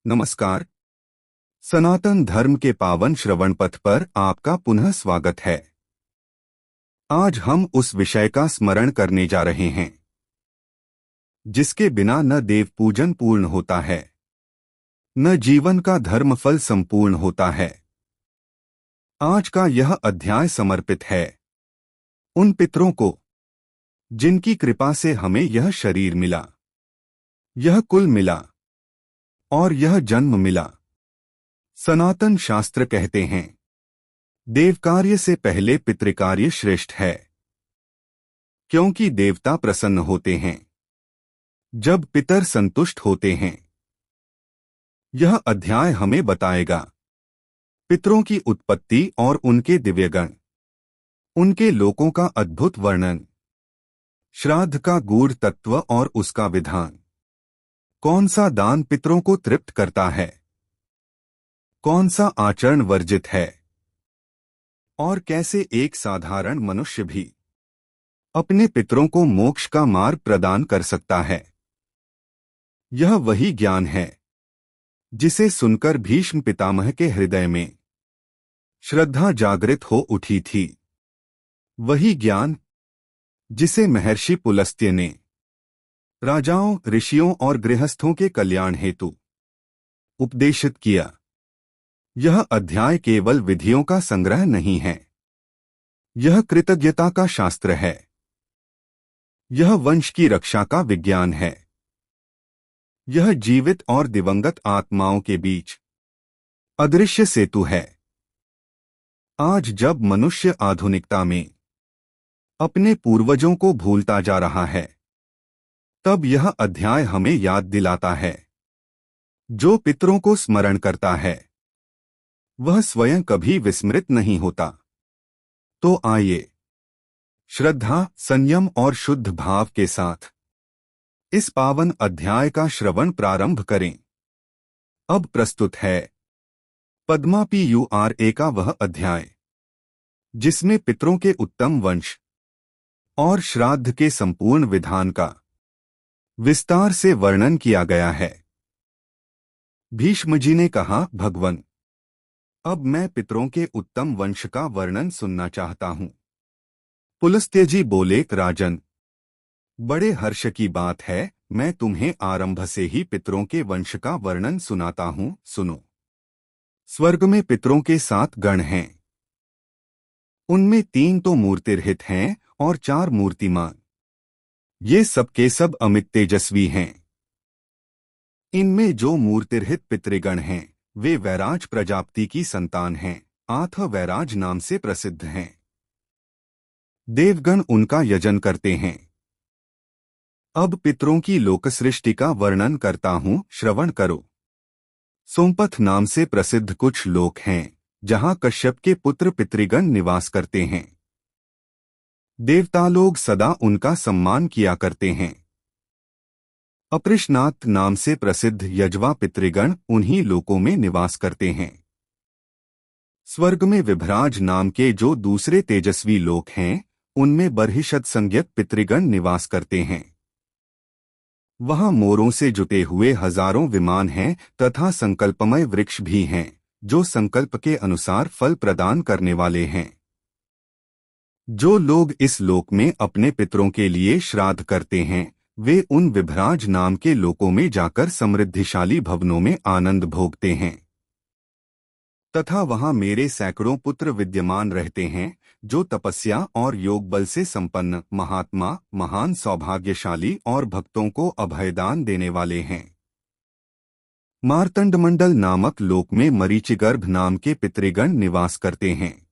नमस्कार। सनातन धर्म के पावन श्रवण पथ पर आपका पुनः स्वागत है। आज हम उस विषय का स्मरण करने जा रहे हैं जिसके बिना न देव पूजन पूर्ण होता है, न जीवन का धर्म फल संपूर्ण होता है। आज का यह अध्याय समर्पित है उन पितरों को जिनकी कृपा से हमें यह शरीर मिला, यह कुल मिला और यह जन्म मिला। सनातन शास्त्र कहते हैं, देव कार्य से पहले पितृकार्य श्रेष्ठ है, क्योंकि देवता प्रसन्न होते हैं जब पितर संतुष्ट होते हैं। यह अध्याय हमें बताएगा पितरों की उत्पत्ति और उनके दिव्यगण, उनके लोकों का अद्भुत वर्णन, श्राद्ध का गूढ़ तत्व और उसका विधान, कौन सा दान पितरों को तृप्त करता है, कौन सा आचरण वर्जित है, और कैसे एक साधारण मनुष्य भी अपने पितरों को मोक्ष का मार्ग प्रदान कर सकता है। यह वही ज्ञान है जिसे सुनकर भीष्म पितामह के हृदय में श्रद्धा जागृत हो उठी थी। वही ज्ञान जिसे महर्षि पुलस्त्य ने राजाओं, ऋषियों और गृहस्थों के कल्याण हेतु उपदेशित किया। यह अध्याय केवल विधियों का संग्रह नहीं है, यह कृतज्ञता का शास्त्र है। यह वंश की रक्षा का विज्ञान है। यह जीवित और दिवंगत आत्माओं के बीच अदृश्य सेतु है। आज जब मनुष्य आधुनिकता में अपने पूर्वजों को भूलता जा रहा है, तब यह अध्याय हमें याद दिलाता है, जो पितरों को स्मरण करता है वह स्वयं कभी विस्मृत नहीं होता। तो आइए श्रद्धा, संयम और शुद्ध भाव के साथ इस पावन अध्याय का श्रवण प्रारंभ करें। अब प्रस्तुत है पद्मा PURA का वह अध्याय जिसमें पितरों के उत्तम वंश और श्राद्ध के संपूर्ण विधान का विस्तार से वर्णन किया गया है। भीष्म जी ने कहा, भगवन, अब मैं पितरों के उत्तम वंश का वर्णन सुनना चाहता हूं। पुलस्त्य जी बोले, राजन, बड़े हर्ष की बात है, मैं तुम्हें आरंभ से ही पितरों के वंश का वर्णन सुनाता हूं, सुनो। स्वर्ग में पितरों के 7 गण हैं। उनमें 3 तो मूर्तिरहित हैं और 4 मूर्तिमान। ये सबके सब अमित तेजस्वी हैं। इनमें जो मूर्तिरहित पितृगण हैं वे वैराज प्रजापति की संतान हैं, आथ वैराज नाम से प्रसिद्ध हैं। देवगण उनका यजन करते हैं। अब पितरों की लोकसृष्टि का वर्णन करता हूं, श्रवण करो। सोमपथ नाम से प्रसिद्ध कुछ लोक हैं जहां कश्यप के पुत्र पितृगण निवास करते हैं। देवता लोग सदा उनका सम्मान किया करते हैं। अपृष्णात नाम से प्रसिद्ध यजवा पितृगण उन्हीं लोकों में निवास करते हैं। स्वर्ग में विभ्राज नाम के जो दूसरे तेजस्वी लोक हैं, उनमें बर्हिषद संज्ञक पितृगण निवास करते हैं। वहां मोरों से जुटे हुए हजारों विमान हैं तथा संकल्पमय वृक्ष भी हैं जो संकल्प के अनुसार फल प्रदान करने वाले हैं। जो लोग इस लोक में अपने पितरों के लिए श्राद्ध करते हैं वे उन विभ्राज नाम के लोकों में जाकर समृद्धिशाली भवनों में आनंद भोगते हैं। तथा वहां मेरे सैकड़ों पुत्र विद्यमान रहते हैं जो तपस्या और योग बल से संपन्न महात्मा, महान सौभाग्यशाली और भक्तों को अभयदान देने वाले हैं। मार्तंडमंडल नामक लोक में मरीचिगर्भ नाम के पितृगण निवास करते हैं।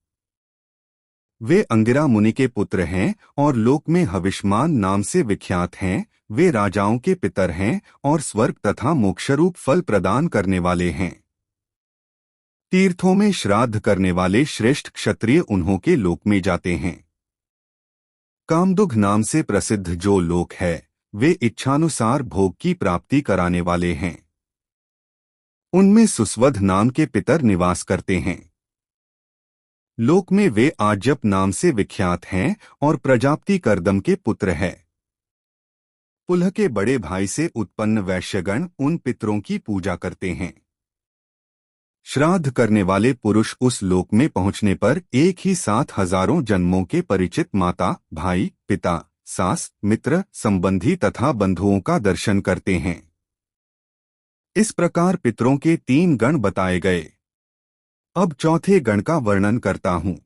वे अंगिरा मुनि के पुत्र हैं और लोक में हविष्मान नाम से विख्यात हैं। वे राजाओं के पितर हैं और स्वर्ग तथा मोक्षरूप फल प्रदान करने वाले हैं। तीर्थों में श्राद्ध करने वाले श्रेष्ठ क्षत्रिय उन्हों के लोक में जाते हैं। कामदुघ नाम से प्रसिद्ध जो लोक है वे इच्छानुसार भोग की प्राप्ति कराने वाले हैं। उनमें सुस्वध नाम के पितर निवास करते हैं। लोक में वे आज्यप नाम से विख्यात हैं और प्रजापति कर्दम के पुत्र हैं। पुलह के बड़े भाई से उत्पन्न वैश्यगण उन पितरों की पूजा करते हैं। श्राद्ध करने वाले पुरुष उस लोक में पहुंचने पर एक ही साथ हजारों जन्मों के परिचित माता, भाई, पिता, सास, मित्र, संबंधी तथा बंधुओं का दर्शन करते हैं। इस प्रकार पितरों के 3 गण बताए गए। अब चौथे गण का वर्णन करता हूँ।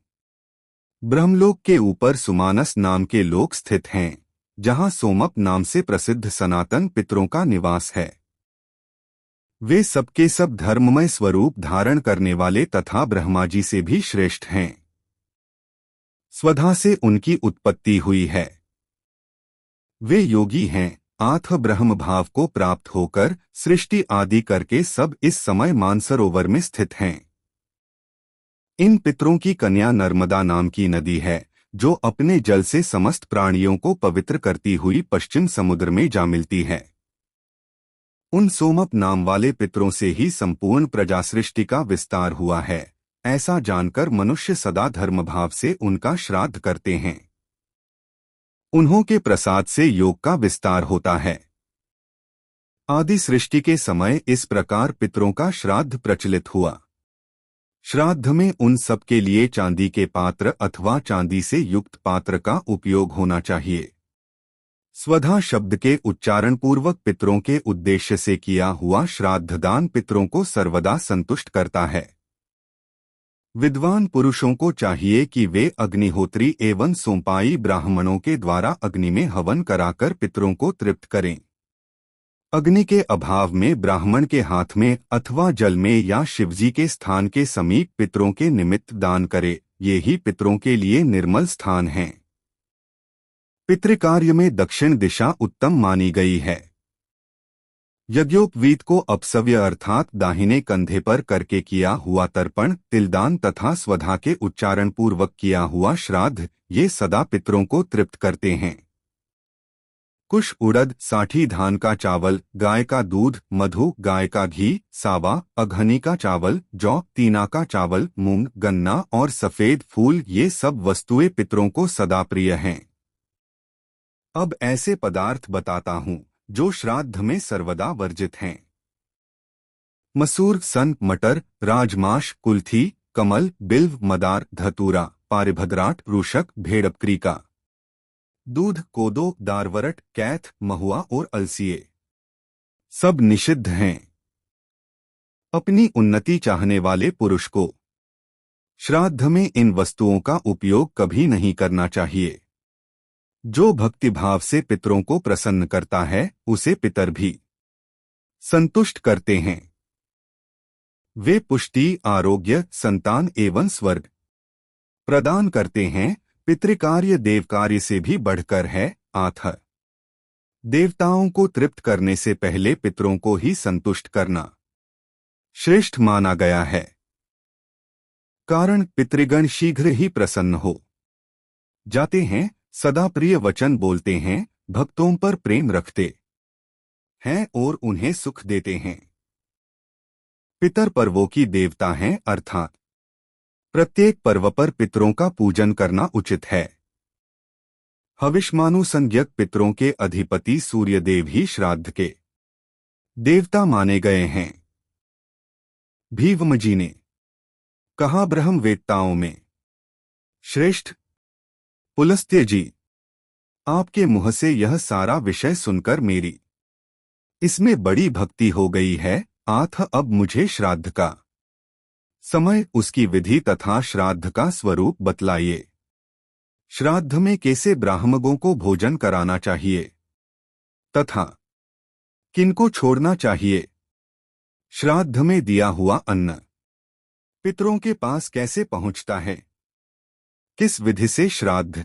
ब्रह्मलोक के ऊपर सुमानस नाम के लोक स्थित हैं, जहाँ सोमप नाम से प्रसिद्ध सनातन पितरों का निवास है। वे सबके सब धर्ममय स्वरूप धारण करने वाले तथा ब्रह्मा जी से भी श्रेष्ठ हैं। स्वधा से उनकी उत्पत्ति हुई है। वे योगी हैं, आथ ब्रह्म भाव को प्राप्त होकर सृष्टि आदि करके सब इस समय मानसरोवर में स्थित हैं। इन पितरों की कन्या नर्मदा नाम की नदी है, जो अपने जल से समस्त प्राणियों को पवित्र करती हुई पश्चिम समुद्र में जा मिलती है। उन सोमप नाम वाले पितरों से ही संपूर्ण प्रजा सृष्टि का विस्तार हुआ है। ऐसा जानकर मनुष्य सदा धर्मभाव से उनका श्राद्ध करते हैं। उन्हों के प्रसाद से योग का विस्तार होता है। आदि सृष्टि के समय इस प्रकार पितरों का श्राद्ध प्रचलित हुआ। श्राद्ध में उन सब के लिए चांदी के पात्र अथवा चांदी से युक्त पात्र का उपयोग होना चाहिए। स्वधा शब्द के उच्चारण पूर्वक पितरों के उद्देश्य से किया हुआ श्राद्ध दान पितरों को सर्वदा संतुष्ट करता है। विद्वान पुरुषों को चाहिए कि वे अग्निहोत्री एवं सोमपाई ब्राह्मणों के द्वारा अग्नि में हवन कराकर पितरों को तृप्त करें। अग्नि के अभाव में ब्राह्मण के हाथ में अथवा जल में या शिवजी के स्थान के समीप पितरों के निमित्त दान करे। ये ही पितरों के लिए निर्मल स्थान हैं। पितृकार्य में दक्षिण दिशा उत्तम मानी गई है। यज्ञोपवीत को अपसव्य अर्थात दाहिने कंधे पर करके किया हुआ तर्पण, तिलदान तथा स्वधा के उच्चारण पूर्वक किया हुआ श्राद्ध ये सदा पितरों को तृप्त करते हैं। कुश, उड़द, साठी धान का चावल, गाय का दूध, मधु, गाय का घी, सावा, अघनी का चावल, जौ, तीना का चावल, मूंग, गन्ना और सफेद फूल ये सब वस्तुएं पितरों को सदा प्रिय हैं। अब ऐसे पदार्थ बताता हूँ जो श्राद्ध में सर्वदा वर्जित हैं। मसूर, सन, मटर, राजमाश, कुल्थी, कमल, बिल्व, मदार, धतूरा, पारिभद्राट, रूषक, भेड़बकरी का दूध, कोदो, दारवरट, कैथ, महुआ और अलसिए सब निषिद्ध हैं। अपनी उन्नति चाहने वाले पुरुष को श्राद्ध में इन वस्तुओं का उपयोग कभी नहीं करना चाहिए। जो भक्तिभाव से पितरों को प्रसन्न करता है उसे पितर भी संतुष्ट करते हैं। वे पुष्टि, आरोग्य, संतान एवं स्वर्ग प्रदान करते हैं। पितृकार्य देवकार्य से भी बढ़कर है। आथ देवताओं को तृप्त करने से पहले पितरों को ही संतुष्ट करना श्रेष्ठ माना गया है। कारण पितृगण शीघ्र ही प्रसन्न हो जाते हैं, सदा प्रिय वचन बोलते हैं, भक्तों पर प्रेम रखते हैं और उन्हें सुख देते हैं। पितर पर्वों की देवता हैं, अर्थात प्रत्येक पर्व पर पितरों का पूजन करना उचित है। हविष्मानुसंज्ञक पितरों के अधिपति सूर्यदेव ही श्राद्ध के देवता माने गए हैं। भीष्म जी ने कहा, ब्रह्मवेत्ताओं में श्रेष्ठ पुलस्त्य जी, आपके मुंह से यह सारा विषय सुनकर मेरी इसमें बड़ी भक्ति हो गई है। आथ अब मुझे श्राद्ध का समय, उसकी विधि तथा श्राद्ध का स्वरूप बतलाइए। श्राद्ध में कैसे ब्राह्मणों को भोजन कराना चाहिए तथा किनको छोड़ना चाहिए। श्राद्ध में दिया हुआ अन्न पितरों के पास कैसे पहुंचता है। किस विधि से श्राद्ध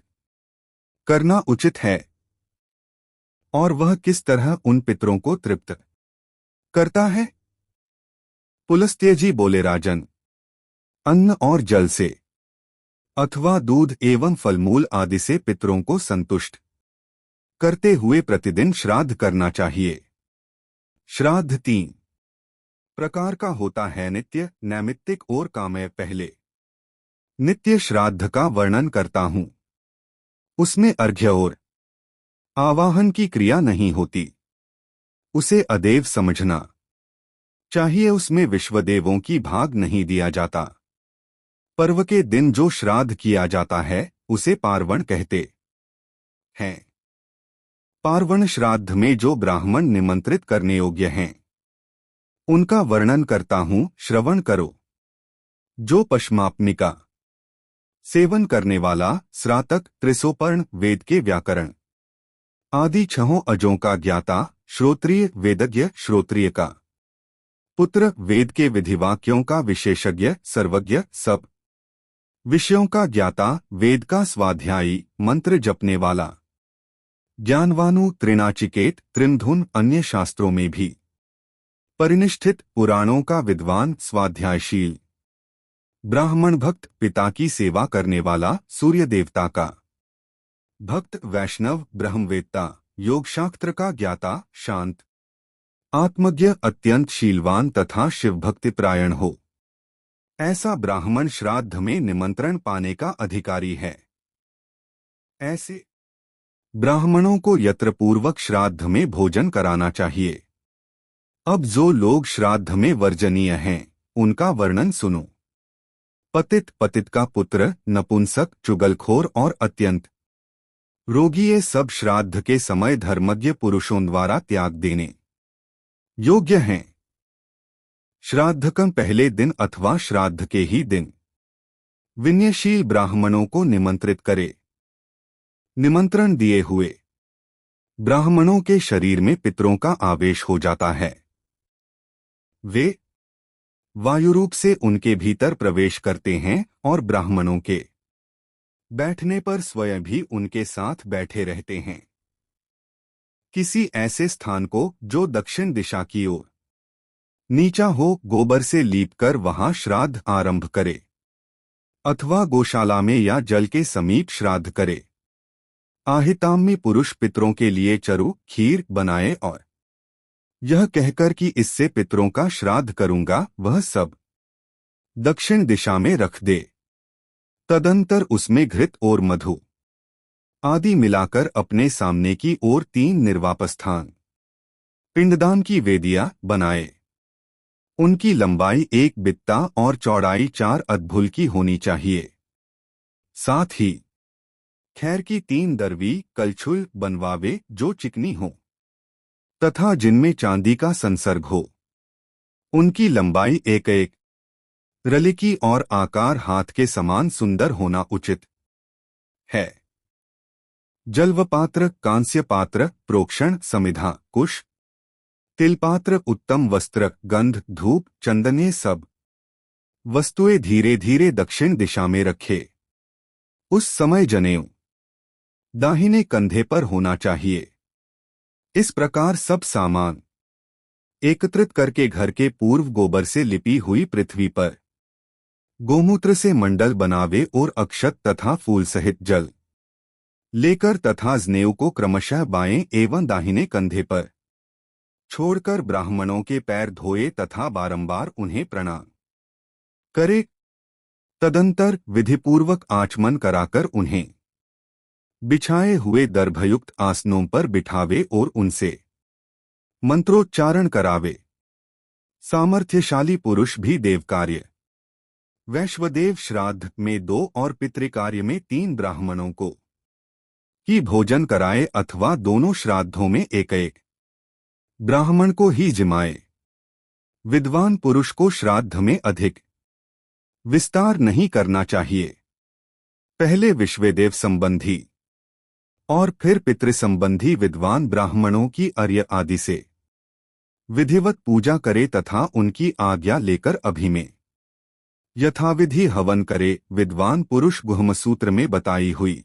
करना उचित है और वह किस तरह उन पितरों को तृप्त करता है। पुलस्त्य जी बोले, राजन, अन्न और जल से अथवा दूध एवं फलमूल आदि से पितरों को संतुष्ट करते हुए प्रतिदिन श्राद्ध करना चाहिए। श्राद्ध 3 प्रकार का होता है, नित्य, नैमित्तिक और काम्य। पहले नित्य श्राद्ध का वर्णन करता हूं। उसमें अर्घ्य और आवाहन की क्रिया नहीं होती, उसे अदेव समझना चाहिए उसमें विश्वदेवों की भाग नहीं दिया जाता। पर्व के दिन जो श्राद्ध किया जाता है उसे पार्वण कहते हैं। पार्वण श्राद्ध में जो ब्राह्मण निमंत्रित करने योग्य हैं उनका वर्णन करता हूँ, श्रवण करो। जो पश्मापनिका सेवन करने वाला, स्रातक, त्रिसोपर्ण, वेद के व्याकरण आदि छहों अजों का ज्ञाता, श्रोत्रिय, वेदज्ञ, श्रोत्रिय का पुत्र, वेद के विधिवाक्यों का विशेषज्ञ, सर्वज्ञ, सब विषयों का ज्ञाता, वेद का स्वाध्यायी, मंत्र जपने वाला, ज्ञानवानु, त्रिनाचिकेत, त्रिमधुन, अन्य शास्त्रों में भी परिनिष्ठित, पुराणों का विद्वान, स्वाध्यायशील, ब्राह्मण भक्त, पिता की सेवा करने वाला, सूर्य देवता का भक्त, वैष्णव, ब्रह्मवेत्ता, योगशास्त्र का ज्ञाता, शांत, आत्मज्ञ, अत्यंत शीलवान तथा शिव भक्ति प्रायण हो, ऐसा ब्राह्मण श्राद्ध में निमंत्रण पाने का अधिकारी है। ऐसे ब्राह्मणों को यत्रपूर्वक श्राद्ध में भोजन कराना चाहिए। अब जो लोग श्राद्ध में वर्जनीय हैं उनका वर्णन सुनो। पतित, पतित का पुत्र, नपुंसक, चुगलखोर और अत्यंत रोगी, ये सब श्राद्ध के समय धर्मज्ञ पुरुषों द्वारा त्याग देने योग्य हैं। श्राद्ध का पहले दिन अथवा श्राद्ध के ही दिन विनयशील ब्राह्मणों को निमंत्रित करे। निमंत्रण दिए हुए ब्राह्मणों के शरीर में पितरों का आवेश हो जाता है। वे वायुरूप से उनके भीतर प्रवेश करते हैं और ब्राह्मणों के बैठने पर स्वयं भी उनके साथ बैठे रहते हैं। किसी ऐसे स्थान को जो दक्षिण दिशा की ओर नीचा हो, गोबर से लीपकर वहां श्राद्ध आरंभ करे अथवा गौशाला में या जल के समीप श्राद्ध करे। आहिताम्य पुरुष पितरों के लिए चरु, खीर बनाए और यह कहकर कि इससे पितरों का श्राद्ध करूंगा, वह सब दक्षिण दिशा में रख दे। तदंतर उसमें घृत और मधु आदि मिलाकर अपने सामने की ओर 3 निर्वापस्थान पिंडदान की वेदियां बनाए। उनकी लंबाई 1 बित्ता और चौड़ाई 4 अधभुल की होनी चाहिए। साथ ही खैर की 3 दरवी कलछुल बनवावे जो चिकनी हो तथा जिनमें चांदी का संसर्ग हो। उनकी लंबाई 1-1 रली की और आकार हाथ के समान सुंदर होना उचित है। जलवपात्र, कांस्य पात्र, प्रोक्षण, समिधा, कुश, तिलपात्र, उत्तम वस्त्र, गंध, धूप, चंदन, ये सब वस्तुएं धीरे धीरे दक्षिण दिशा में रखे। उस समय जनेऊ दाहिने कंधे पर होना चाहिए। इस प्रकार सब सामान एकत्रित करके घर के पूर्व गोबर से लिपी हुई पृथ्वी पर गोमूत्र से मंडल बनावे और अक्षत तथा फूल सहित जल लेकर तथा जनेऊ को क्रमशः बाएं एवं दाहिने कंधे पर छोड़कर ब्राह्मणों के पैर धोए तथा बारंबार उन्हें प्रणाम करे। तदंतर विधिपूर्वक आचमन कराकर उन्हें बिछाए हुए दर्भयुक्त आसनों पर बिठावे और उनसे मंत्रोच्चारण करावे। सामर्थ्यशाली पुरुष भी देवकार्य वैश्वदेव श्राद्ध में 2 और पितृकार्य में 3 ब्राह्मणों को ही भोजन कराए अथवा दोनों श्राद्धों में 1-1 ब्राह्मण को ही जिमाए। विद्वान पुरुष को श्राद्ध में अधिक विस्तार नहीं करना चाहिए। पहले विश्वदेव संबंधी और फिर पितृ संबंधी विद्वान ब्राह्मणों की अर्घ्य आदि से विधिवत पूजा करे तथा उनकी आज्ञा लेकर अभी में यथाविधि हवन करे। विद्वान पुरुष गुह्मसूत्र में बताई हुई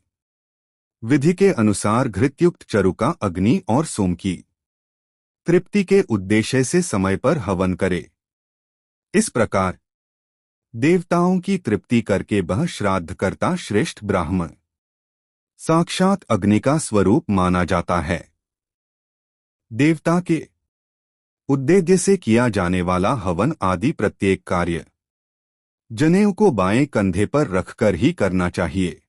विधि के अनुसार घृतयुक्त चरु का अग्नि और सोम की तृप्ति के उद्देश्य से समय पर हवन करे। इस प्रकार देवताओं की तृप्ति करके वह श्राद्ध करता श्रेष्ठ ब्राह्मण साक्षात अग्नि का स्वरूप माना जाता है। देवता के उद्देश्य से किया जाने वाला हवन आदि प्रत्येक कार्य जनेऊ को बाएं कंधे पर रखकर ही करना चाहिए।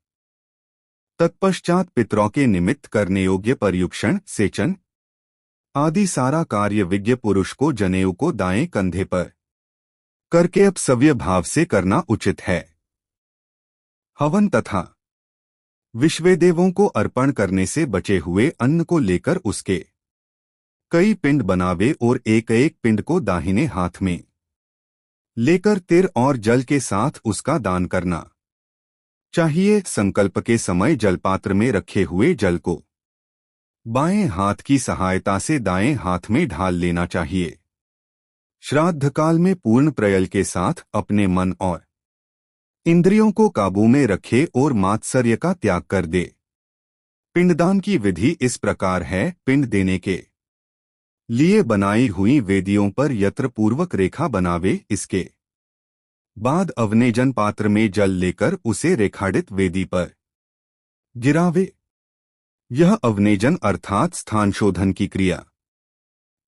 तत्पश्चात पितरों के निमित्त करने योग्य पर्युक्षण, सेचन, आदि सारा कार्य विज्ञ पुरुष को जनेऊ को दाएं कंधे पर करके अपसव्य भाव से करना उचित है। हवन तथा विश्वेदेवों को अर्पण करने से बचे हुए अन्न को लेकर उसके कई पिंड बनावे और एक एक पिंड को दाहिने हाथ में लेकर तिर और जल के साथ उसका दान करना चाहिए। संकल्प के समय जलपात्र में रखे हुए जल को बाएं हाथ की सहायता से दाएं हाथ में ढाल लेना चाहिए। श्राद्ध काल में पूर्ण प्रयल के साथ अपने मन और इंद्रियों को काबू में रखे और मात्सर्य का त्याग कर दे। पिंडदान की विधि इस प्रकार है। पिंड देने के लिए बनाई हुई वेदियों पर यत्र पूर्वक रेखा बनावे। इसके बाद अवनेजन पात्र में जल लेकर उसे रेखाडित वेदी पर गिरावे। यह अवनेजन अर्थात स्थान शोधन की क्रिया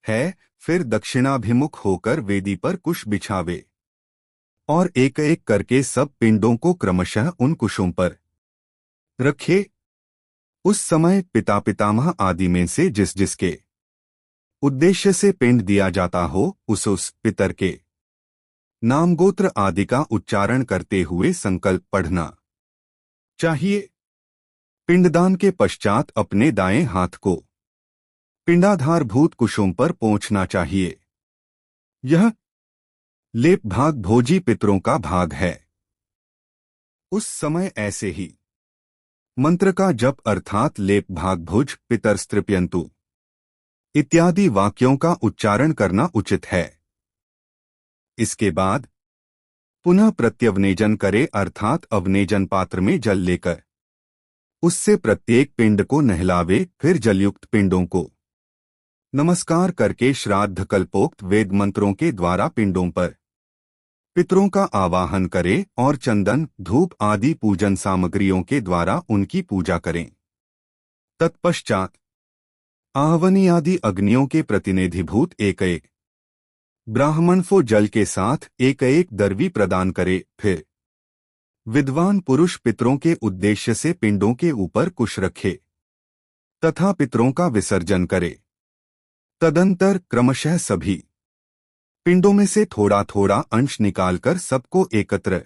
है। फिर दक्षिणाभिमुख होकर वेदी पर कुश बिछावे और एक एक करके सब पिंडों को क्रमशः उन कुशों पर रखे। उस समय पिता पितामह आदि में से जिस जिसके उद्देश्य से पिंड दिया जाता हो उस पितर के नाम गोत्र आदि का उच्चारण करते हुए संकल्प पढ़ना चाहिए। पिंडदान के पश्चात अपने दाएं हाथ को पिंडाधारभूत कुशों पर पोंछना चाहिए। यह लेप भाग भोजी पितरों का भाग है। उस समय ऐसे ही मंत्र का जप अर्थात लेप भाग भुज पितरस्तृप्यन्तु इत्यादि वाक्यों का उच्चारण करना उचित है। इसके बाद पुनः प्रत्यवनेजन करे अर्थात अवनेजन पात्र में जल लेकर उससे प्रत्येक पिंड को नहलावे। फिर जलयुक्त पिंडों को नमस्कार करके श्राद्ध कल्पोक्त वेद मंत्रों के द्वारा पिंडों पर पितरों का आवाहन करे और चंदन धूप आदि पूजन सामग्रियों के द्वारा उनकी पूजा करें। तत्पश्चात आहवनी आदि अग्नियों के प्रतिनिधिभूत एक एक ब्राह्मण को जल के साथ एक एक दर्वी प्रदान करे। फिर विद्वान पुरुष पितरों के उद्देश्य से पिंडों के ऊपर कुश रखे तथा पितरों का विसर्जन करे। तदंतर क्रमशः सभी पिंडों में से थोड़ा थोड़ा अंश निकालकर सबको एकत्र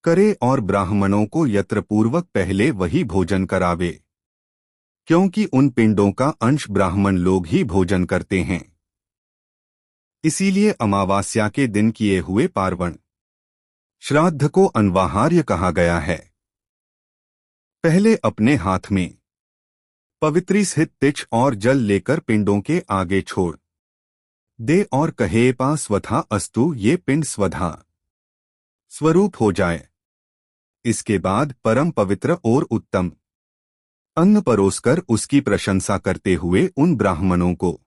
करे और ब्राह्मणों को यत्रपूर्वक पहले वही भोजन करावे, क्योंकि उन पिंडों का अंश ब्राह्मण लोग ही भोजन करते हैं। इसीलिए अमावास्या के दिन किए हुए पार्वण श्राद्ध को अन्वाहार्य कहा गया है। पहले अपने हाथ में पवित्री स्थित तिच और जल लेकर पिंडों के आगे छोड़ दे और कहे पा स्वधा अस्तु, ये पिंड स्वधा स्वरूप हो जाए। इसके बाद परम पवित्र और उत्तम अन्न परोसकर उसकी प्रशंसा करते हुए उन ब्राह्मणों को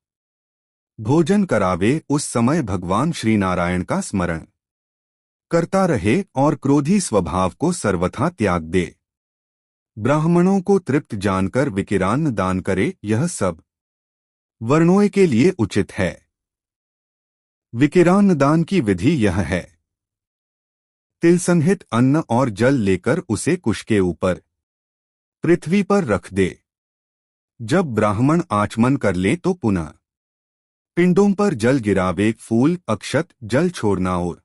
भोजन करावे। उस समय भगवान श्री नारायण का स्मरण करता रहे और क्रोधी स्वभाव को सर्वथा त्याग दे। ब्राह्मणों को तृप्त जानकर विकिरान्न दान करे। यह सब वर्णों के लिए उचित है। विकिरान्न दान की विधि यह है। तिल संहित अन्न और जल लेकर उसे कुश के ऊपर पृथ्वी पर रख दे। जब ब्राह्मण आचमन कर ले तो पुनः पिंडों पर जल गिरावे। फूल अक्षत जल छोड़ना और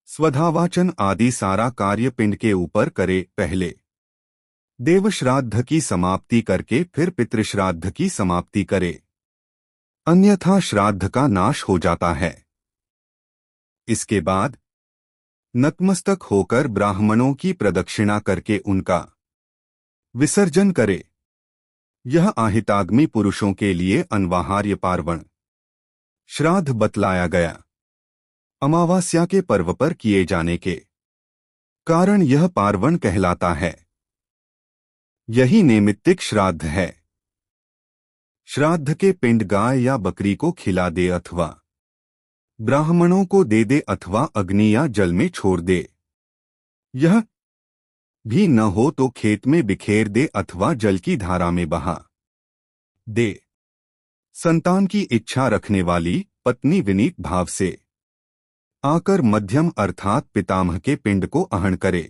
स्वधावाचन आदि सारा कार्य पिंड के ऊपर करे। पहले देव श्राद्ध की समाप्ति करके फिर पितृश्राद्ध की समाप्ति करे, अन्यथा श्राद्ध का नाश हो जाता है। इसके बाद नतमस्तक होकर ब्राह्मणों की प्रदक्षिणा करके उनका विसर्जन करे। यह आहिताग्नि पुरुषों के लिए अन्वाहार्य पार्वण श्राद्ध बतलाया गया। अमावास्या के पर्व पर किए जाने के कारण यह पार्वण कहलाता है। यही नैमित्तिक श्राद्ध है। श्राद्ध के पिंड गाय या बकरी को खिला दे अथवा ब्राह्मणों को दे दे अथवा अग्नि या जल में छोड़ दे। यह भी न हो तो खेत में बिखेर दे अथवा जल की धारा में बहा दे। संतान की इच्छा रखने वाली पत्नी विनीत भाव से आकर मध्यम अर्थात पितामह के पिंड को आहन करे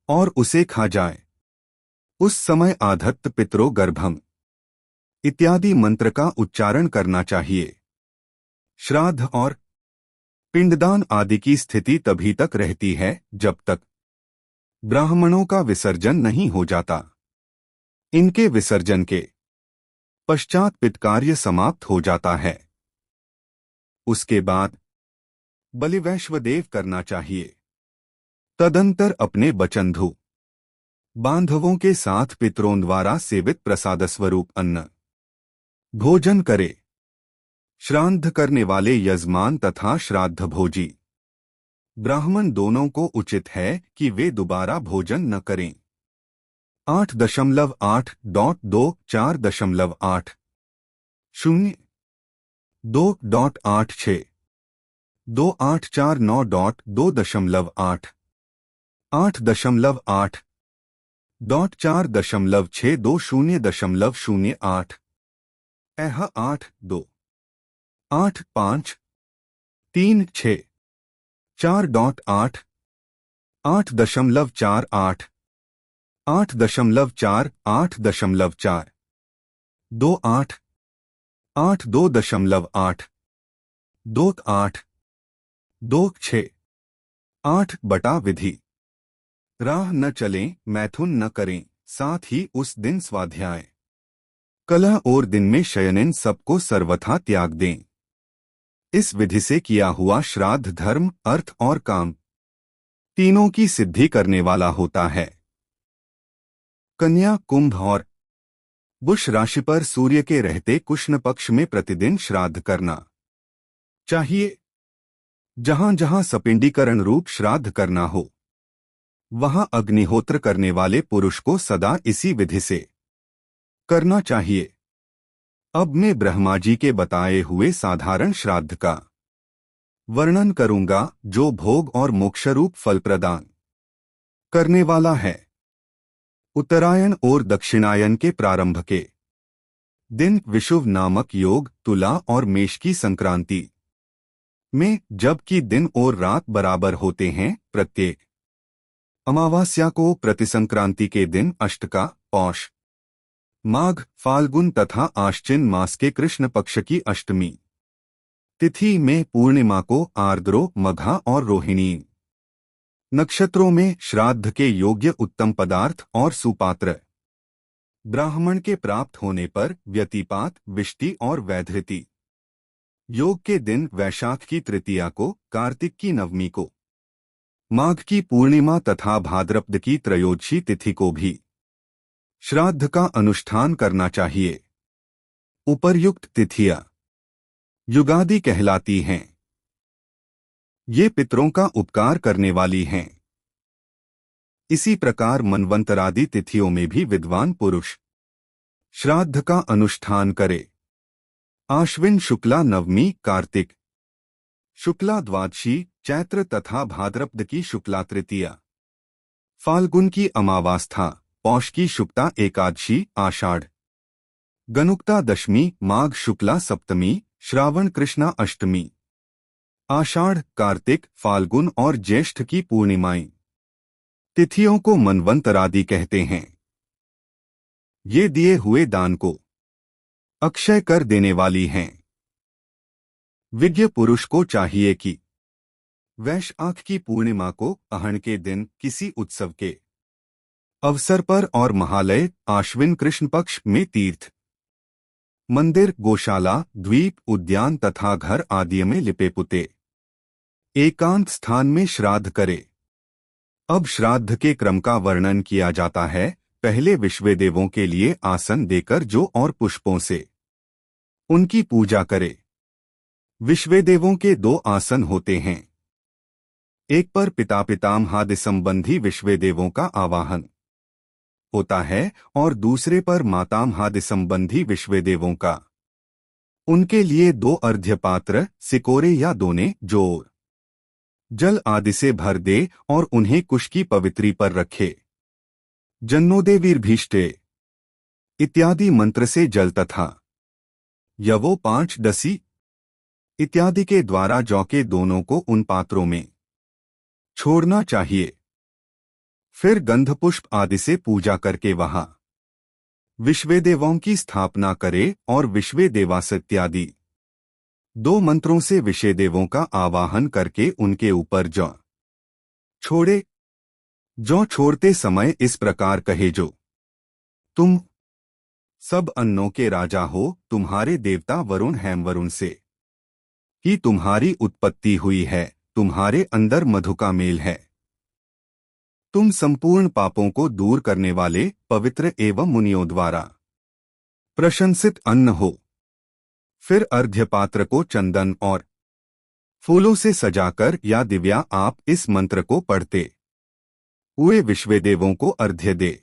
और उसे खा जाए। उस समय आधत्त पितरो गर्भम इत्यादि मंत्र का उच्चारण करना चाहिए। श्राद्ध और पिंडदान आदि की स्थिति तभी तक रहती है जब तक ब्राह्मणों का विसर्जन नहीं हो जाता। इनके विसर्जन के पश्चात पितृकार्य समाप्त हो जाता है। उसके बाद बलिवैश्वदेव करना चाहिए। तदंतर अपने बचंधु बांधवों के साथ पितरों द्वारा सेवित प्रसाद स्वरूप अन्न भोजन करे। श्राद्ध करने वाले यजमान तथा श्राद्ध भोजी ब्राह्मण दोनों को उचित है कि वे दोबारा भोजन न करें। 8.8.2 4.8 0 2.849.2.8 8.8.4.620.08 8.2 8.5.3.6 4.8 8.48 8.4 8.4 2.8 8.2.8 2.8 2.6 8 बटा विधि। राह न चलें, मैथुन न करें, साथ ही उस दिन स्वाध्याय कलह और दिन में शयन सबको सर्वथा त्याग दें। इस विधि से किया हुआ श्राद्ध धर्म, अर्थ और काम तीनों की सिद्धि करने वाला होता है। कन्या, कुंभ और बुष राशि पर सूर्य के रहते कृष्ण पक्ष में प्रतिदिन श्राद्ध करना चाहिए। जहां जहां सपिंडीकरण रूप श्राद्ध करना हो, वहां अग्निहोत्र करने वाले पुरुष को सदा इसी विधि से करना चाहिए। अब मैं ब्रह्मा जी के बताए हुए साधारण श्राद्ध का वर्णन करूंगा, जो भोग और मोक्षरूप फल प्रदान करने वाला है। उत्तरायण और दक्षिणायन के प्रारंभ के दिन विषुव नामक योग, तुला और मेष की संक्रांति में जबकि दिन और रात बराबर होते हैं, प्रत्येक अमावस्या को प्रतिसंक्रांति के दिन अष्टका, पौष, माघ, फाल्गुन तथा आश्विन मास के कृष्ण पक्ष की अष्टमी तिथि में पूर्णिमा को आर्द्रो, मघा और रोहिणी नक्षत्रों में श्राद्ध के योग्य उत्तम पदार्थ और सुपात्र ब्राह्मण के प्राप्त होने पर व्यतिपात, विष्टि और वैधृति योग के दिन वैशाख की तृतीया को, कार्तिक की नवमी को, माघ की पूर्णिमा तथा भाद्रपद की त्रयोदशी तिथि को भी श्राद्ध का अनुष्ठान करना चाहिए। उपर्युक्त तिथियां युगादि कहलाती हैं। ये पितरों का उपकार करने वाली हैं। इसी प्रकार मनवंतरादि तिथियों में भी विद्वान पुरुष श्राद्ध का अनुष्ठान करे। आश्विन शुक्ला नवमी, कार्तिक शुक्ला द्वादशी, चैत्र तथा भाद्रपद की शुक्ला तृतीया, फाल्गुन की अमावास्या, पौष की शुक्ता एकादशी, आषाढ़ गनुक्ता दशमी, माघ शुक्ला सप्तमी, श्रावण कृष्णा अष्टमी, आषाढ़, कार्तिक, फाल्गुन और ज्येष्ठ की पूर्णिमाएं तिथियों को मनवंतरादि कहते हैं। ये दिए हुए दान को अक्षय कर देने वाली हैं। विज्ञ पुरुष को चाहिए कि वैशाख की पूर्णिमा को, अहन के दिन, किसी उत्सव के अवसर पर और महालय आश्विन कृष्ण पक्ष में तीर्थ, मंदिर, गौशाला, द्वीप, उद्यान तथा घर आदि में लिपे पुते एकांत स्थान में श्राद्ध करे। अब श्राद्ध के क्रम का वर्णन किया जाता है। पहले विश्वदेवों के लिए आसन देकर जौ और पुष्पों से उनकी पूजा करे। विश्वदेवों के दो आसन होते हैं। एक पर पिता पितामहादि संबंधी विश्वदेवों का आवाहन होता है और दूसरे पर मातामहादि संबंधी विश्वदेवों का। उनके लिए दो अर्घ्यपात्र, सिकोरे या दोने, जोर जल आदि से भर दे और उन्हें कुश की पवित्री पर रखे। जन्नोदेवीर्भीष्टे इत्यादि मंत्र से जल तथा यवो 5 दसी इत्यादि के द्वारा जौ के दोनों को उन पात्रों में छोड़ना चाहिए। फिर गंधपुष्प आदि से पूजा करके वहां विश्वेदेवों की स्थापना करे और विश्वेदेवास इत्यादि 2 मंत्रों से विश्वेदेवों का आवाहन करके उनके ऊपर जौ छोड़े। जौ छोड़ते समय इस प्रकार कहे, जो तुम सब अन्नों के राजा हो, तुम्हारे देवता वरुण हैं, वरुण से ही तुम्हारी उत्पत्ति हुई है, तुम्हारे अंदर मधु का मेल है। तुम संपूर्ण पापों को दूर करने वाले पवित्र एवं मुनियों द्वारा प्रशंसित अन्न हो। फिर अर्घ्यपात्र को चंदन और फूलों से सजाकर या दिव्या आप इस मंत्र को पढ़ते हुए विश्वेदेवों को अर्घ्य दे।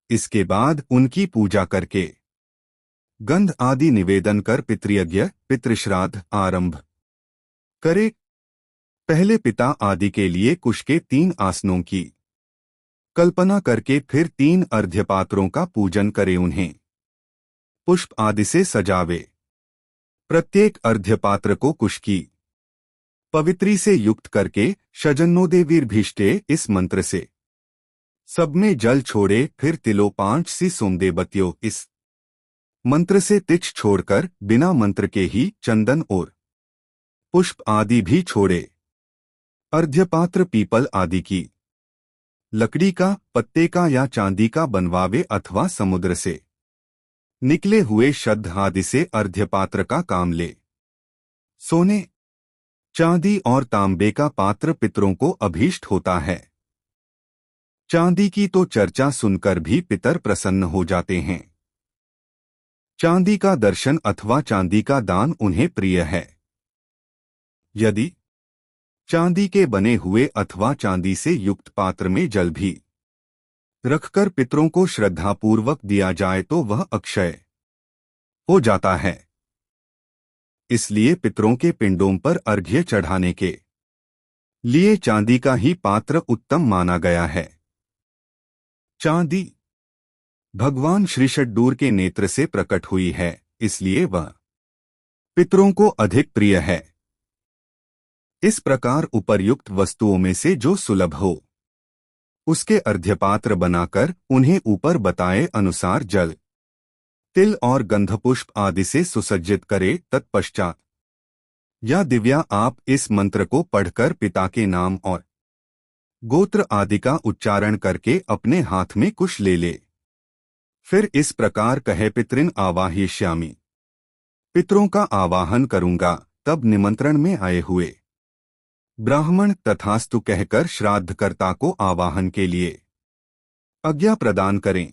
इसके बाद उनकी पूजा करके गंध आदि निवेदन कर पितृयज्ञ पितृश्राद्ध आरंभ करे। पहले पिता आदि के लिए कुश के 3 आसनों की कल्पना करके फिर 3 अर्घ्यपात्रों का पूजन करे, उन्हें पुष्प आदि से सजावे। प्रत्येक अर्घ्यपात्र को कुश की पवित्री से युक्त करके शजन्नोदेवीर्भीष्टे इस मंत्र से सब में जल छोड़े। फिर तिलो 5 सी सोमदेवत्यो इस मंत्र से तिच छोड़कर बिना मंत्र के ही चंदन और पुष्प आदि भी छोड़े। अर्घ्यपात्र पीपल आदि की लकड़ी का, पत्ते का या चांदी का बनवावे अथवा समुद्र से निकले हुए शब्द आदि से अर्घ्यपात्र का काम ले। सोने, चांदी और तांबे का पात्र पितरों को अभीष्ट होता है। चांदी की तो चर्चा सुनकर भी पितर प्रसन्न हो जाते हैं। चांदी का दर्शन अथवा चांदी का दान उन्हें प्रिय है। यदि चांदी के बने हुए अथवा चांदी से युक्त पात्र में जल भी रखकर पितरों को श्रद्धापूर्वक दिया जाए तो वह अक्षय हो जाता है। इसलिए पितरों के पिंडों पर अर्घ्य चढ़ाने के लिए चांदी का ही पात्र उत्तम माना गया है। चांदी भगवान श्रीषड्डूर के नेत्र से प्रकट हुई है, इसलिए वह पितरों को अधिक प्रिय है। इस प्रकार उपर्युक्त वस्तुओं में से जो सुलभ हो उसके अर्घ्यपात्र बनाकर उन्हें ऊपर बताए अनुसार जल, तिल और गंधपुष्प आदि से सुसज्जित करे। तत्पश्चात या दिव्या आप इस मंत्र को पढ़कर पिता के नाम और गोत्र आदि का उच्चारण करके अपने हाथ में कुश ले ले। फिर इस प्रकार कहे, पितृन आवाहयिष्यामि, पितरों का आवाहन करूंगा। तब निमंत्रण में आए हुए ब्राह्मण तथास्तु कहकर श्राद्धकर्ता को आवाहन के लिए आज्ञा प्रदान करें।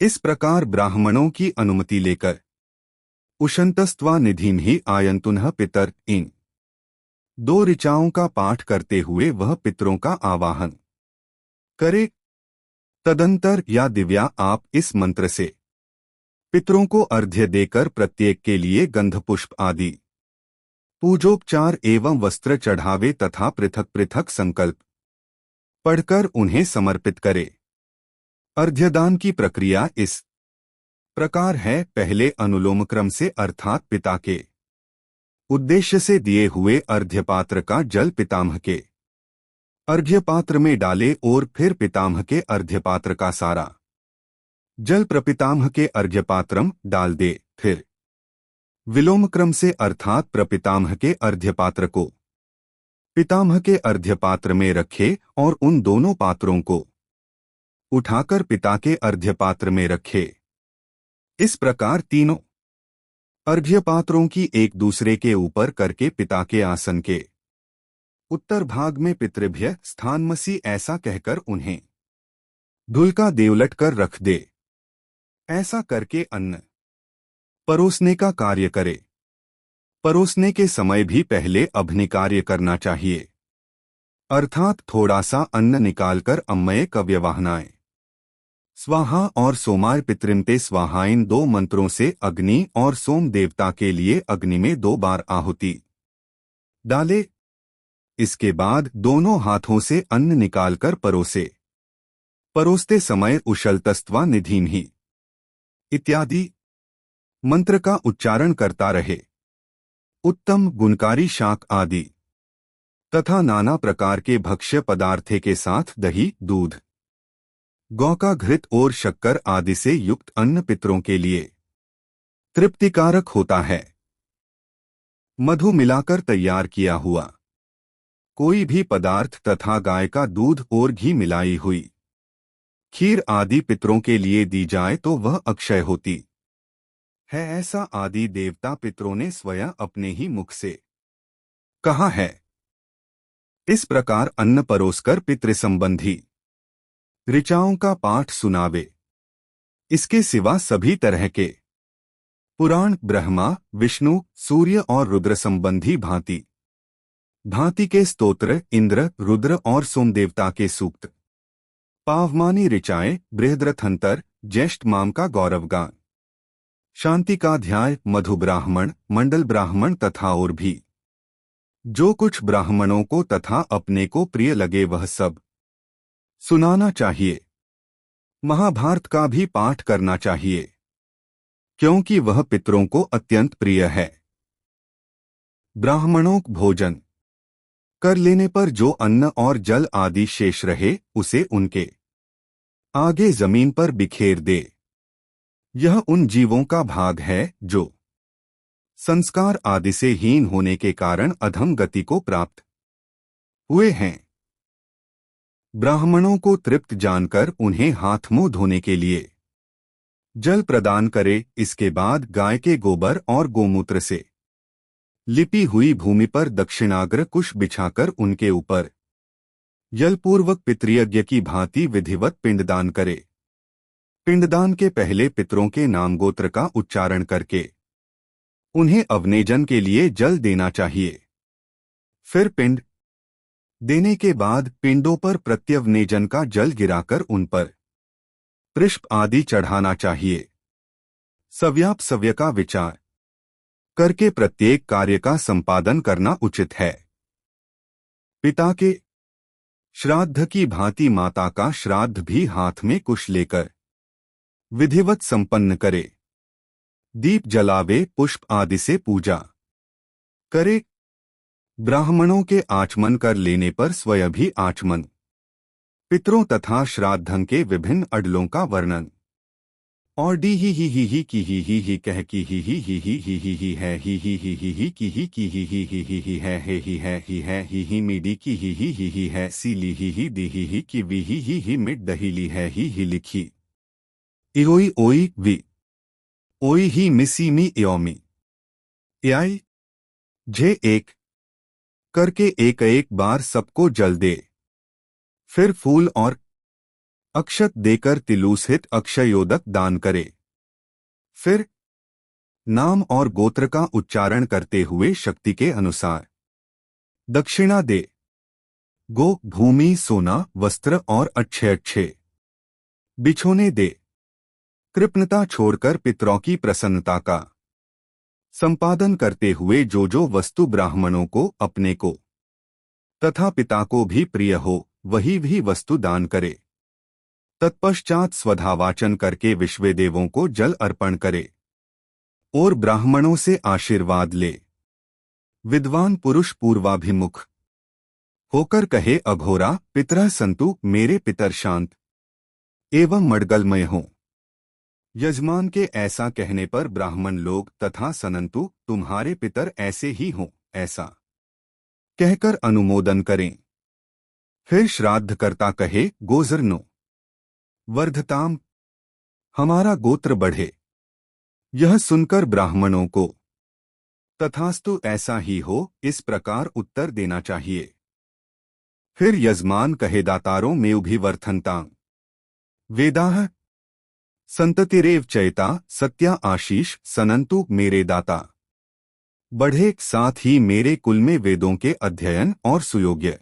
इस प्रकार ब्राह्मणों की अनुमति लेकर उशंतस्त्वा निधिम ही आयंतुनः पितर इन 2 ऋचाओं का पाठ करते हुए वह पितरों का आवाहन करे। तदंतर या दिव्या आप इस मंत्र से पितरों को अर्घ्य देकर प्रत्येक के लिए गंधपुष्प आदि पूजोपचार एवं वस्त्र चढ़ावे तथा पृथक पृथक संकल्प पढ़कर उन्हें समर्पित करे। अर्घ्यदान की प्रक्रिया इस प्रकार है। पहले अनुलोम क्रम से अर्थात पिता के उद्देश्य से दिए हुए अर्घ्यपात्र का जल पितामह के अर्घ्यपात्र में डाले और फिर पितामह के अर्घ्यपात्र का सारा जल प्रपितामह के अर्घ्यपात्रम डाल दे। फिर विलोम क्रम से अर्थात प्रपितामह के अर्घ्यपात्र को पितामह के अर्घ्यपात्र में रखे और उन दोनों पात्रों को उठाकर पिता के अर्घ्यपात्र में रखे। इस प्रकार तीनों अर्घ्यपात्रों की एक दूसरे के ऊपर करके पिता के आसन के उत्तर भाग में पितृभ्य स्थानमसी ऐसा कहकर उन्हें धुलका देवलट कर रख दे। ऐसा करके अन्न परोसने का कार्य करे। परोसने के समय भी पहले अभ्निकार्य करना चाहिए, अर्थात थोड़ा सा अन्न निकालकर अम्मये कव्यवाहनाएं स्वाहा और सोमाय पितृंते स्वाहा इन 2 मंत्रों से अग्नि और सोम देवता के लिए अग्नि में 2 बार आहुति डाले। इसके बाद दोनों हाथों से अन्न निकालकर परोसे। परोसते समय उशलतस्त्वा निधिम ही इत्यादि मंत्र का उच्चारण करता रहे। उत्तम गुणकारी शाक आदि तथा नाना प्रकार के भक्ष्य पदार्थे के साथ दही, दूध, गौ का घृत और शक्कर आदि से युक्त अन्न पितरों के लिए तृप्तिकारक होता है। मधु मिलाकर तैयार किया हुआ कोई भी पदार्थ तथा गाय का दूध और घी मिलाई हुई खीर आदि पितरों के लिए दी जाए तो वह अक्षय होती है, ऐसा आदि देवता पितरों ने स्वयं अपने ही मुख से कहा है। इस प्रकार अन्न परोसकर पितृ संबंधी ऋचाओं का पाठ सुनावे। इसके सिवा सभी तरह के पुराण ब्रह्मा विष्णु सूर्य और रुद्र संबंधी भांति भांति के स्तोत्र इंद्र रुद्र और सोम देवता के सूक्त पावमानी ऋचाएं बृहद्रथंतर ज्येष्ठ माम का गौरवगान शांति का ध्याय मधु ब्राह्मण मंडल ब्राह्मण तथा और भी जो कुछ ब्राह्मणों को तथा अपने को प्रिय लगे वह सब सुनाना चाहिए। महाभारत का भी पाठ करना चाहिए क्योंकि वह पितरों को अत्यंत प्रिय है। ब्राह्मणों भोजन कर लेने पर जो अन्न और जल आदि शेष रहे उसे उनके आगे जमीन पर बिखेर दे। यह उन जीवों का भाग है जो संस्कार आदि से हीन होने के कारण अधम गति को प्राप्त हुए हैं। ब्राह्मणों को तृप्त जानकर उन्हें हाथ मुंह धोने के लिए जल प्रदान करे। इसके बाद गाय के गोबर और गोमूत्र से लिपि हुई भूमि पर दक्षिणाग्र कुश बिछाकर उनके ऊपर यलपूर्वक पितृयज्ञ की भांति विधिवत पिंडदान करे। पिंडदान के पहले पितरों के नाम गोत्र का उच्चारण करके उन्हें अवनेजन के लिए जल देना चाहिए। फिर पिंड देने के बाद पिंडों पर प्रत्यवनेजन का जल गिराकर उन पर पुष्प आदि चढ़ाना चाहिए। सव्याप सव्य का विचार करके प्रत्येक कार्य का संपादन करना उचित है। पिता के श्राद्ध की भांति माता का श्राद्ध भी हाथ में कुश लेकर विधिवत संपन्न करे। दीप जलावे पुष्प आदि से पूजा करे। ब्राह्मणों के आचमन कर लेने पर स्वयं भी आचमन पितरों तथा श्राद्धं के विभिन्न अडलों का वर्णन और डी ही की ही कह की ही है ही की ही मीडी की ही है सीली ही दी ही की ही मिट दहीली है ही लिखी इरोई ओई वी ओई ही मिसी मी योमी याई जे एक करके एक एक बार सबको जल दे। फिर फूल और अक्षत देकर तिलूसहित अक्षयोदक दान करे। फिर नाम और गोत्र का उच्चारण करते हुए शक्ति के अनुसार दक्षिणा दे। गो भूमि सोना वस्त्र और अच्छे अच्छे बिछोने दे। कृपणता छोड़कर पितरों की प्रसन्नता का संपादन करते हुए जो वस्तु ब्राह्मणों को अपने को तथा पिता को भी प्रिय हो वही भी वस्तु दान करे। तत्पश्चात स्वधावाचन करके विश्वदेवों को जल अर्पण करे और ब्राह्मणों से आशीर्वाद ले। विद्वान पुरुष पूर्वाभिमुख होकर कहे अघोरा पितरः संतु मेरे पितर शांत एवं मडगलमय हों। यजमान के ऐसा कहने पर ब्राह्मण लोग तथा सनंतु तुम्हारे पितर ऐसे ही हों ऐसा कहकर अनुमोदन करें। फिर श्राद्धकर्ता कहे गोजरनो वर्धताम हमारा गोत्र बढ़े। यह सुनकर ब्राह्मणों को तथास्तु ऐसा ही हो इस प्रकार उत्तर देना चाहिए। फिर यजमान कहे दातारों में उभिवर्धनतां वेदाः संततिरेव चयता सत्या आशीष सनंतु मेरे दाता बढ़े। साथ ही मेरे कुल में वेदों के अध्ययन और सुयोग्य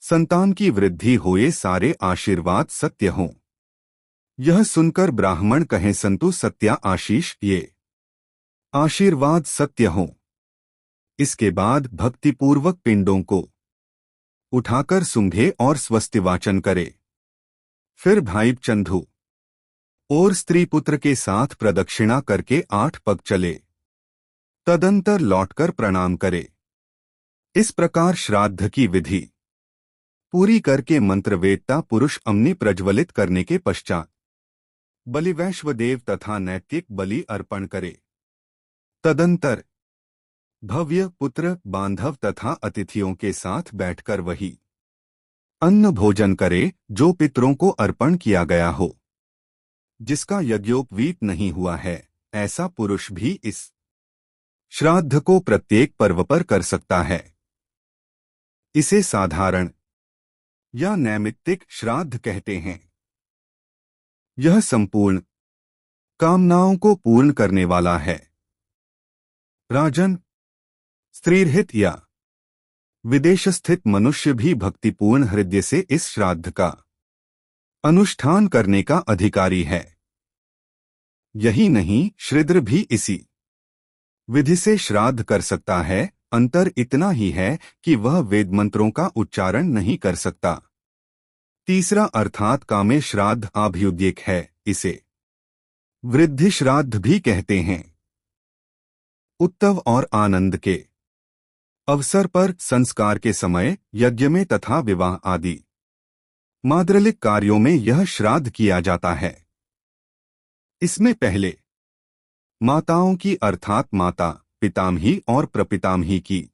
संतान की वृद्धि होए सारे आशीर्वाद सत्य हों। यह सुनकर ब्राह्मण कहें संतु सत्या आशीष ये आशीर्वाद सत्य हों। इसके बाद भक्तिपूर्वक पिंडों को उठाकर सुंघे और स्वस्तिवाचन करे। फिर भाई चंदू और स्त्री पुत्र के साथ प्रदक्षिणा करके 8 पग चले। तदंतर लौटकर प्रणाम करे। इस प्रकार श्राद्ध की विधि पूरी करके मंत्रवेदता पुरुष अग्नि प्रज्वलित करने के पश्चात बलिवैश्वदेव तथा नैतिक बलि अर्पण करे। तदंतर भव्य पुत्र बांधव तथा अतिथियों के साथ बैठकर वही अन्न भोजन करे जो पितरों को अर्पण किया गया हो। जिसका यज्ञोपवीत नहीं हुआ है ऐसा पुरुष भी इस श्राद्ध को प्रत्येक पर्व पर कर सकता है। इसे साधारण या नैमित्तिक श्राद्ध कहते हैं। यह संपूर्ण कामनाओं को पूर्ण करने वाला है। राजन, स्त्रीरहित या विदेश स्थित मनुष्य भी भक्तिपूर्ण हृदय से इस श्राद्ध का अनुष्ठान करने का अधिकारी है। यही नहीं, शूद्र भी इसी विधि से श्राद्ध कर सकता है। अंतर इतना ही है कि वह वेद मंत्रों का उच्चारण नहीं कर सकता। तीसरा अर्थात कामे श्राद्ध अभ्युदयक है। इसे वृद्धि श्राद्ध भी कहते हैं। उत्सव और आनंद के अवसर पर, संस्कार के समय, यज्ञ में तथा विवाह आदि माद्रलिक कार्यों में यह श्राद्ध किया जाता है। इसमें पहले माताओं की अर्थात माता, पितामही और प्रपितामही की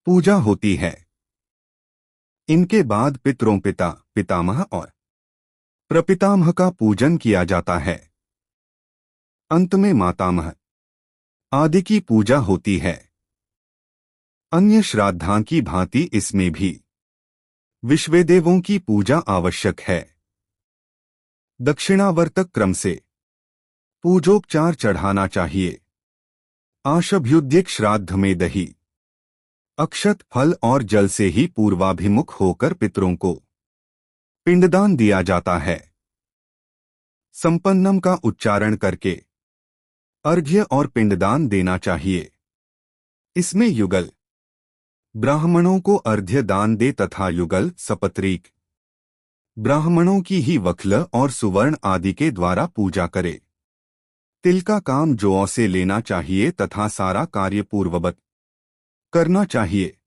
पूजा होती है। इनके बाद पितरों, पिता, पितामह और प्रपितामह का पूजन किया जाता है। अंत में मातामह आदि की पूजा होती है। अन्य श्राद्धां की भांति इसमें भी विश्वेदेवों की पूजा आवश्यक है। दक्षिणावर्तक क्रम से पूजोपचार चढ़ाना चाहिए। आशभ्युदयक श्राद्ध में दही, अक्षत, फल और जल से ही पूर्वाभिमुख होकर पितरों को पिंडदान दिया जाता है। संपन्नम का उच्चारण करके अर्घ्य और पिंडदान देना चाहिए। इसमें युगल ब्राह्मणों को अर्घ्य दान दे तथा युगल सपत्रीक ब्राह्मणों की ही वक्ल और सुवर्ण आदि के द्वारा पूजा करे। तिल का काम जौ से लेना चाहिए तथा सारा कार्य पूर्ववत करना चाहिए।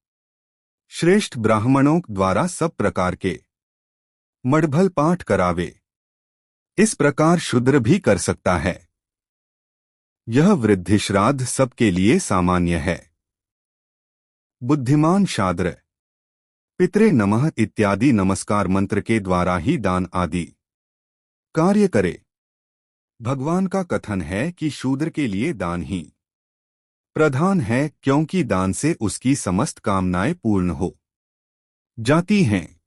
श्रेष्ठ ब्राह्मणों द्वारा सब प्रकार के मड़भल पाठ करावे। इस प्रकार शूद्र भी कर सकता है। यह वृद्धि श्राद्ध सबके लिए सामान्य है। बुद्धिमान शाद्र पितरे नमः इत्यादि नमस्कार मंत्र के द्वारा ही दान आदि कार्य करे। भगवान का कथन है कि शूद्र के लिए दान ही प्रधान है, क्योंकि दान से उसकी समस्त कामनाएं पूर्ण हो जाती हैं।